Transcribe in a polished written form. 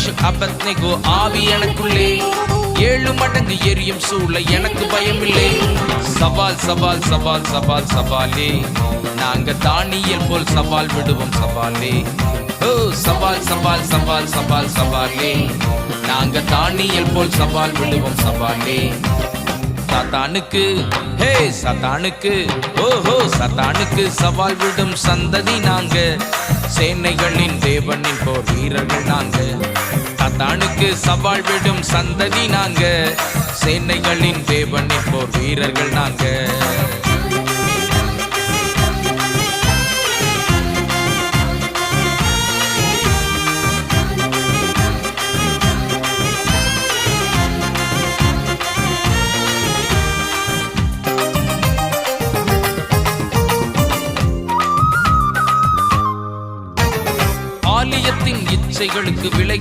Meshach அபத்நேகோ ஆவி எனக்குள்ளே 7 மடங்கு எரியும் சூளை எனக்கு பயமில்லை. சவால் சவால் சவால் சவால் சவாலே, நாங்க தானியல் போல் சவால் விடுவோம் சவாலே. ஓ சவால் சவால் சவால் சவால் சவாலே, நாங்க தானியல் போல் சவால் விடுவோம் சவாலே. சாத்தானுக்கு ஹே சாத்தானுக்கு ஓஹோ சாத்தானுக்கு சவால் விடும் சந்ததி நாங்க, சேனைகளின் தேவனின் போர் வீரர்கள் நாங்க. சாத்தானுக்கு சவால் விடும் சந்ததி நாங்க, சேனைகளின் தேவனின் போர் வீரர்கள் நாங்க. ஆலயத்தின் இச்சைகளுக்கு விலை